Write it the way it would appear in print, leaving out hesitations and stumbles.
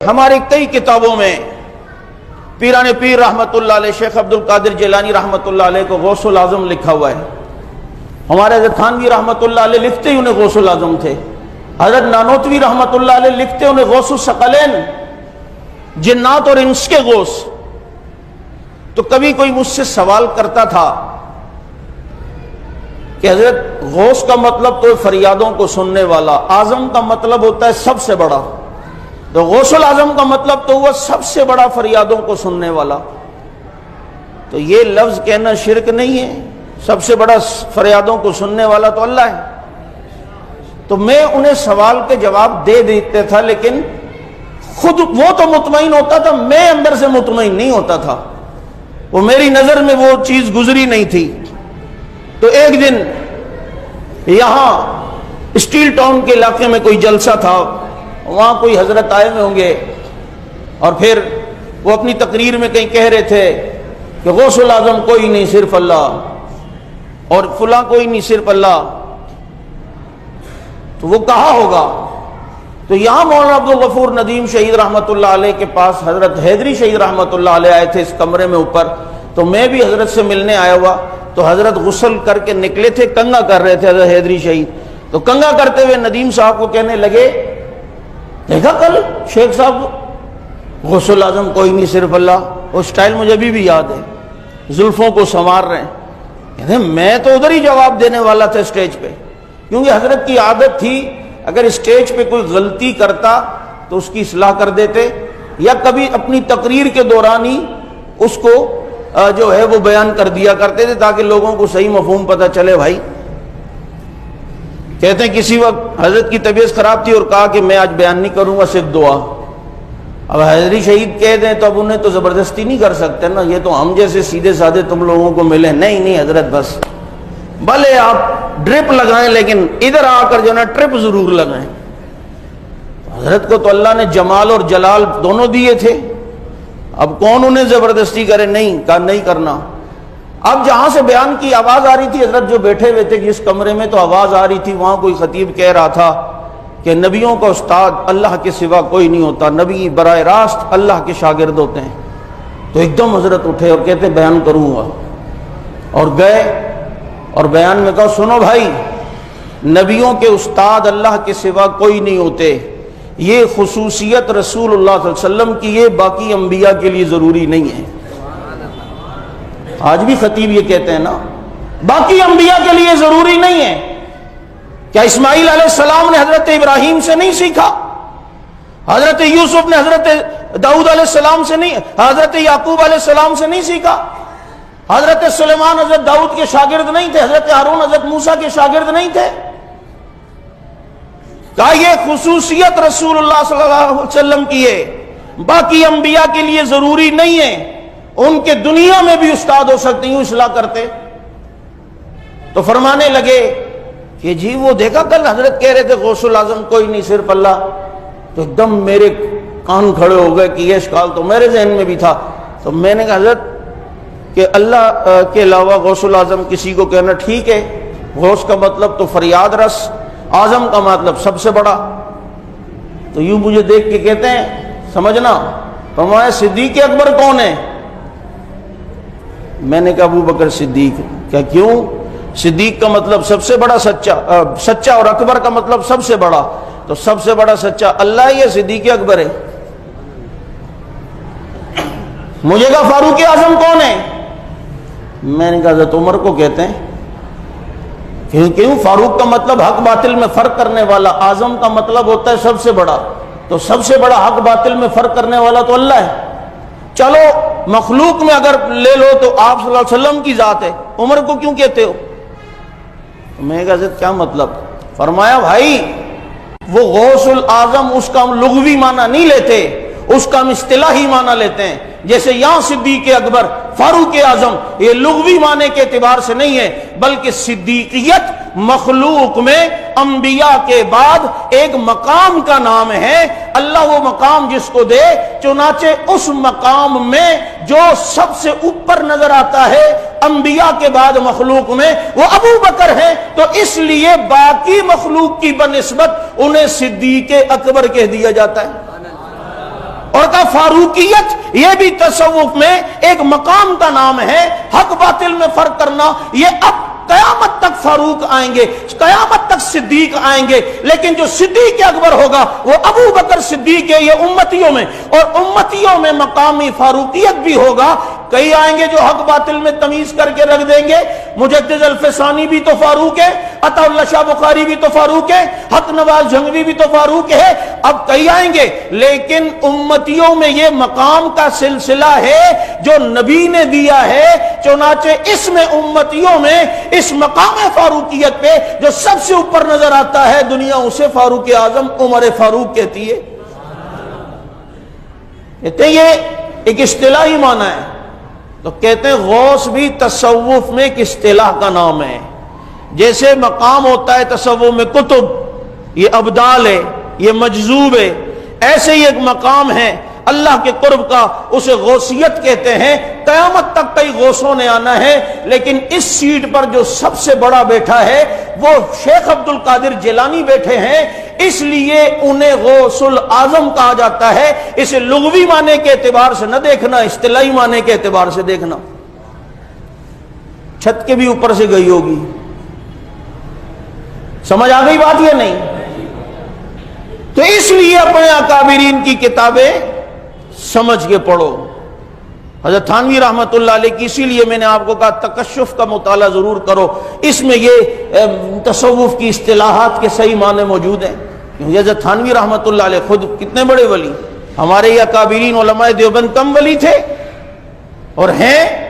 ہماری کئی کتابوں میں پیران پیر رحمت اللہ علیہ شیخ عبد القادر جیلانی رحمت اللہ علیہ کو غوث العظم لکھا ہوا ہے۔ ہمارے حضرت تھانوی رحمت اللہ علیہ لکھتے ہی انہیں غوث العظم تھے۔ حضرت نانوتوی رحمت اللہ علیہ لکھتے انہیں غوث الثقلین، جنات اور انس کے غوث۔ تو کبھی کوئی مجھ سے سوال کرتا تھا کہ حضرت غوث کا مطلب تو فریادوں کو سننے والا، اعظم کا مطلب ہوتا ہے سب سے بڑا، تو غوث العظم کا مطلب تو ہوا سب سے بڑا فریادوں کو سننے والا۔ تو یہ لفظ کہنا شرک نہیں ہے؟ سب سے بڑا فریادوں کو سننے والا تو اللہ ہے۔ تو میں انہیں سوال کے جواب دے دیتا تھا، لیکن خود وہ تو مطمئن ہوتا تھا، میں اندر سے مطمئن نہیں ہوتا تھا، وہ میری نظر میں وہ چیز گزری نہیں تھی۔ تو ایک دن یہاں اسٹیل ٹاؤن کے علاقے میں کوئی جلسہ تھا، وہاں کوئی حضرت آئے ہوئے ہوں گے، اور پھر وہ اپنی تقریر میں کہیں کہہ رہے تھے کہ غوث العظم کوئی نہیں صرف اللہ، اور فلاں کوئی نہیں صرف اللہ۔ تو وہ کہا ہوگا۔ تو یہاں مولانا عبد الغفور ندیم شہید رحمت اللہ علیہ کے پاس حضرت حیدری شہید رحمت اللہ علیہ آئے تھے اس کمرے میں اوپر، تو میں بھی حضرت سے ملنے آیا ہوا۔ تو حضرت غسل کر کے نکلے تھے، کنگا کر رہے تھے حضرت حیدری شہید۔ تو کنگا کرتے ہوئے ندیم صاحب کو کہنے لگے، دیکھا کل شیخ صاحب غوث العظم کوئی نہیں صرف اللہ۔ وہ سٹائل مجھے ابھی بھی یاد ہے، زلفوں کو سنوار رہے ہیں۔ کہتے میں تو ادھر ہی جواب دینے والا تھا اسٹیج پہ، کیونکہ حضرت کی عادت تھی اگر اسٹیج پہ کوئی غلطی کرتا تو اس کی اصلاح کر دیتے، یا کبھی اپنی تقریر کے دوران ہی اس کو جو ہے وہ بیان کر دیا کرتے تھے تاکہ لوگوں کو صحیح مفہوم پتہ چلے بھائی۔ کہتے ہیں کسی وقت حضرت کی طبیعت خراب تھی اور کہا کہ میں آج بیان نہیں کروں گا، صرف دعا۔ اب حیدری شہید کہہ دیں تو اب انہیں تو زبردستی نہیں کر سکتے نا، یہ تو ہم جیسے سیدھے سادے تم لوگوں کو ملے، نہیں حضرت بس بھلے آپ ڈرپ لگائیں لیکن ادھر آ کر جو نا ٹرپ ضرور لگائیں۔ حضرت کو تو اللہ نے جمال اور جلال دونوں دیے تھے، اب کون انہیں زبردستی کرے؟ نہیں کہا نہیں کرنا۔ اب جہاں سے بیان کی آواز آ رہی تھی، حضرت جو بیٹھے ہوئے تھے جس کمرے میں تو آواز آ رہی تھی، وہاں کوئی خطیب کہہ رہا تھا کہ نبیوں کا استاد اللہ کے سوا کوئی نہیں ہوتا، نبی براہ راست اللہ کے شاگرد ہوتے ہیں۔ تو ایک دم حضرت اٹھے اور کہتے بیان کروں گا، اور گئے اور بیان میں کہا سنو بھائی، نبیوں کے استاد اللہ کے سوا کوئی نہیں ہوتے، یہ خصوصیت رسول اللہ صلی اللہ علیہ وسلم کی، یہ باقی انبیاء کے لیے ضروری نہیں ہے۔ آج بھی خطیب یہ کہتے ہیں نا، باقی انبیاء کے لیے ضروری نہیں ہے۔ کیا اسماعیل علیہ السلام نے حضرت ابراہیم سے نہیں سیکھا؟ حضرت یوسف نے حضرت داؤد علیہ السلام سے نہیں، حضرت یعقوب علیہ السلام سے نہیں سیکھا؟ حضرت سلیمان حضرت داؤد کے شاگرد نہیں تھے؟ حضرت ہارون حضرت موسیٰ کے شاگرد نہیں تھے؟ کہا یہ خصوصیت رسول اللہ صلی اللہ علیہ وسلم کی ہے، باقی انبیاء کے لیے ضروری نہیں ہے، ان کے دنیا میں بھی استاد ہو سکتے، یوں اصلاح کرتے۔ تو فرمانے لگے کہ جی وہ دیکھا کل حضرت کہہ رہے تھے غوث العظم کوئی نہیں صرف اللہ۔ تو ایک دم میرے کان کھڑے ہو گئے کہ یہ اشکال تو میرے ذہن میں بھی تھا۔ تو میں نے کہا حضرت کہ اللہ کے علاوہ غوث العظم کسی کو کہنا ٹھیک ہے، غوث کا مطلب تو فریاد رس، اعظم کا مطلب سب سے بڑا۔ تو یوں مجھے دیکھ کے کہتے ہیں سمجھنا، فرمایا صدیق اکبر کون ہے؟ میں نے کہا ابو بکر صدیق۔ کیا کیوں؟ صدیق کا مطلب سب سے بڑا سچا، اور اکبر کا مطلب سب سے بڑا، تو سب سے بڑا سچا اللہ ہی ہے، صدیق اکبر ہے۔ مجھے کہا فاروق اعظم کون ہے؟ میں نے کہا حضرت عمر کو کہتے ہیں۔ کیوں؟ فاروق کا مطلب حق باطل میں فرق کرنے والا، اعظم کا مطلب ہوتا ہے سب سے بڑا، تو سب سے بڑا حق باطل میں فرق کرنے والا تو اللہ ہے۔ چلو مخلوق میں اگر لے لو تو آپ صلی اللہ علیہ وسلم کی ذات ہے، عمر کو کیوں کہتے ہو؟ میں کہا حضرت کیا مطلب؟ فرمایا بھائی وہ غوث العظم اس کا ہم لغوی معنی نہیں لیتے، اس کا ہم اصطلاحی معنی لیتے ہیں۔ جیسے یہاں صدیق اکبر، فاروق اعظم، یہ لغوی معنی کے اعتبار سے نہیں ہے، بلکہ صدیقیت مخلوق میں انبیاء کے بعد ایک مقام کا نام ہے، اللہ وہ مقام جس کو دے، چنانچہ اس مقام میں جو سب سے اوپر نظر آتا ہے انبیاء کے بعد مخلوق میں وہ ابو بکر ہے، تو اس لیے باقی مخلوق کی بنسبت انہیں صدیق اکبر کہہ دیا جاتا ہے۔ البتہ فاروقیت یہ بھی تصوف میں ایک مقام کا نام ہے. حق باطل میں فرق کرنا یہ اب قیامت تک فاروق آئیں گے, قیامت تک صدیق آئیں گے, لیکن جو صدیق اکبر ہوگا وہ ابو بکر صدیق ہے یہ امتیوں میں, اور امتیوں میں مقامی فاروقیت بھی ہوگا. کئی آئیں گے جو حق باطل میں تمیز کر کے رکھ دیں گے. مجدد الفسانی بھی تو فاروق ہے, عطا اللہ شاہ بخاری بھی تو فاروق ہے, حق نواز جھنگوی بھی تو فاروق ہے. اب کئی آئیں گے, لیکن امتیوں میں یہ مقام کا سلسلہ ہے جو نبی نے دیا ہے. چنانچہ اس میں امتیوں میں اس مقام فاروقیت پہ جو سب سے اوپر نظر آتا ہے دنیا اسے فاروق اعظم عمر فاروق کہتی ہے. کہتے ہیں یہ ایک اصطلاحی معنی ہے. تو کہتے ہیں غوث بھی تصوف میں ایک اصطلاح کا نام ہے. جیسے مقام ہوتا ہے تصوف میں قطب, یہ ابدال ہے, یہ مجذوب ہے, ایسے ہی ایک مقام ہے اللہ کے قرب کا, اسے غوثیت کہتے ہیں. قیامت تک کئی غوثوں نے آنا ہے, لیکن اس سیٹ پر جو سب سے بڑا بیٹھا ہے وہ شیخ عبد القادر جیلانی بیٹھے ہیں, اس لیے انہیں غوث العظم کہا جاتا ہے. اسے لغوی معنی کے اعتبار سے نہ دیکھنا, اصطلاحی معنی کے اعتبار سے دیکھنا. چھت کے بھی اوپر سے گئی ہوگی, سمجھ آ گئی بات یا نہیں؟ تو اس لیے اپنے اکابرین کی کتابیں سمجھ کے پڑھو. حضرت تھانوی رحمت اللہ علیہ کی اسی لیے میں نے آپ کو کہا تکشف کا مطالعہ ضرور کرو, اس میں یہ تصوف کی اصطلاحات کے صحیح معنی موجود ہیں. حضرت تھانوی رحمت اللہ علیہ خود کتنے بڑے ولی, ہمارے یہ اکابرین علماء دیوبند کم ولی تھے اور ہیں